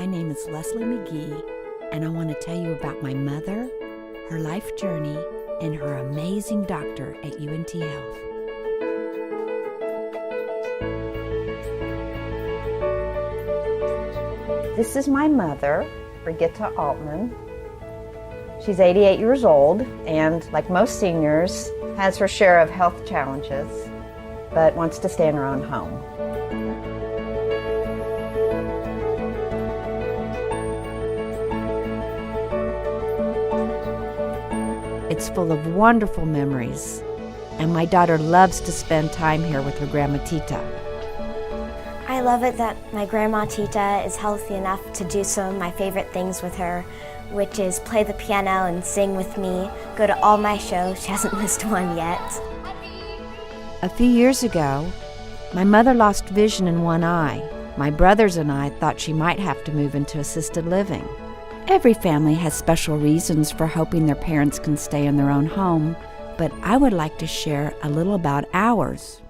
name is Leslie Magee, and I want to tell you about my mother, her life journey, and her amazing doctor at UNT Health. This is my mother, Brigitte Altman. She's 88 years old and, like most seniors, has her share of health challenges, but wants to stay in her own home. It's full of wonderful memories, and my daughter loves to spend time here with her grandma Tita. I love it that my grandma Tita is healthy enough to do some of my favorite things with her, which is play the piano and sing with me, go to all my shows. She hasn't missed one yet. A few years ago, my mother lost vision in one eye. My brothers and I thought she might have to move into assisted living. Every family has special reasons for hoping their parents can stay in their own home, but I would like to share a little about ours.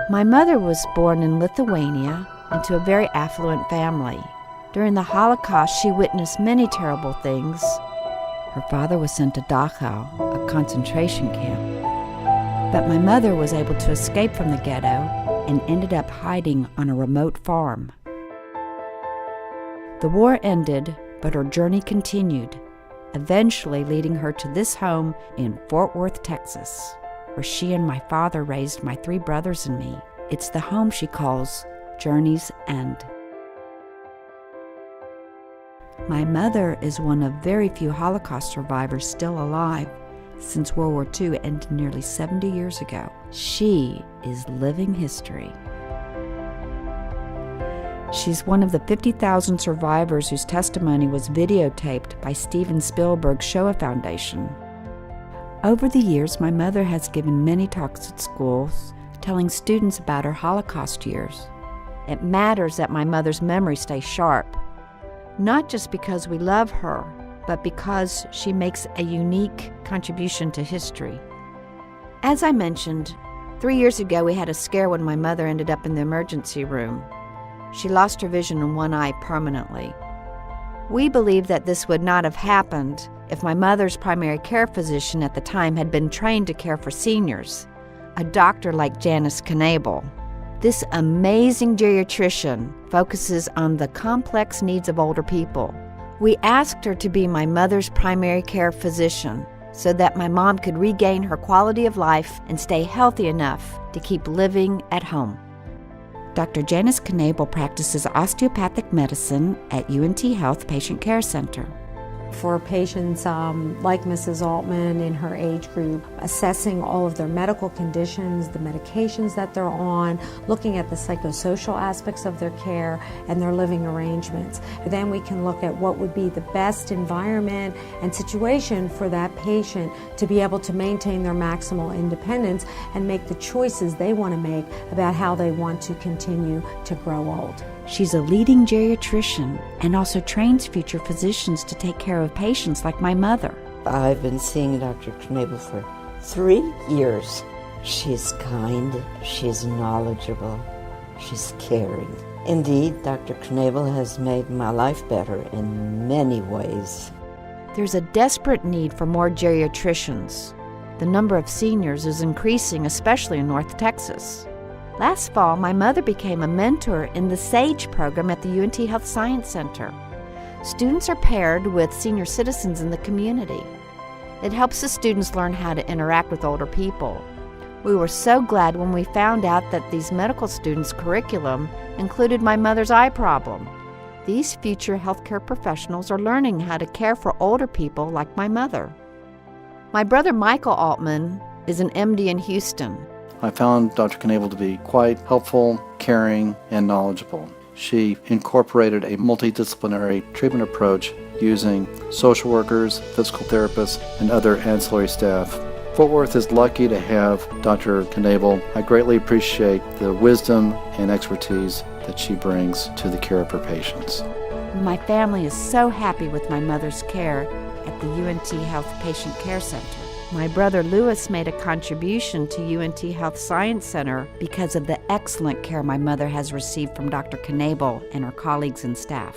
My mother was born in Lithuania into a very affluent family. During the Holocaust, she witnessed many terrible things. Her father was sent to Dachau, a concentration camp. But my mother was able to escape from the ghetto and ended up hiding on a remote farm. The war ended, but her journey continued, eventually leading her to this home in Fort Worth, Texas, where she and my father raised my 3 brothers and me. It's the home she calls Journey's End. My mother is one of very few Holocaust survivors still alive since World War II ended nearly 70 years ago. She is living history. She's one of the 50,000 survivors whose testimony was videotaped by Steven Spielberg's Shoah Foundation. Over the years, my mother has given many talks at schools, telling students about her Holocaust years. It matters that my mother's memory stays sharp, not just because we love her, but because she makes a unique contribution to history. As I mentioned, 3 years ago we had a scare when my mother ended up in the emergency room. She lost her vision in one eye permanently. We believe that this would not have happened if my mother's primary care physician at the time had been trained to care for seniors, a doctor like Janice Knebl. This amazing geriatrician focuses on the complex needs of older people. We asked her to be my mother's primary care physician so that my mom could regain her quality of life and stay healthy enough to keep living at home. Dr. Janice Knebl practices osteopathic medicine at UNT Health Patient Care Center. For patients like Mrs. Altman in her age group, assessing all of their medical conditions, the medications that they're on, looking at the psychosocial aspects of their care and their living arrangements. Then we can look at what would be the best environment and situation for that patient to be able to maintain their maximal independence and make the choices they want to make about how they want to continue to grow old. She's a leading geriatrician and also trains future physicians to take care of patients like my mother. I've been seeing Dr. Knebl for 3 years. She's kind, she's knowledgeable, she's caring. Indeed, Dr. Knebl has made my life better in many ways. There's a desperate need for more geriatricians. The number of seniors is increasing, especially in North Texas. Last fall, my mother became a mentor in the SAGE program at the UNT Health Science Center. Students are paired with senior citizens in the community. It helps the students learn how to interact with older people. We were so glad when we found out that these medical students' curriculum included my mother's eye problem. These future healthcare professionals are learning how to care for older people like my mother. My brother Michael Altman is an MD in Houston. I found Dr. Knebl to be quite helpful, caring, and knowledgeable. She incorporated a multidisciplinary treatment approach using social workers, physical therapists, and other ancillary staff. Fort Worth is lucky to have Dr. Knebl. I greatly appreciate the wisdom and expertise that she brings to the care of her patients. My family is so happy with my mother's care at the UNT Health Patient Care Center. My brother Louis made a contribution to UNT Health Science Center because of the excellent care my mother has received from Dr. Knebl and her colleagues and staff.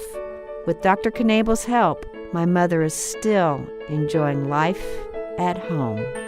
With Dr. Knebl's help, my mother is still enjoying life at home.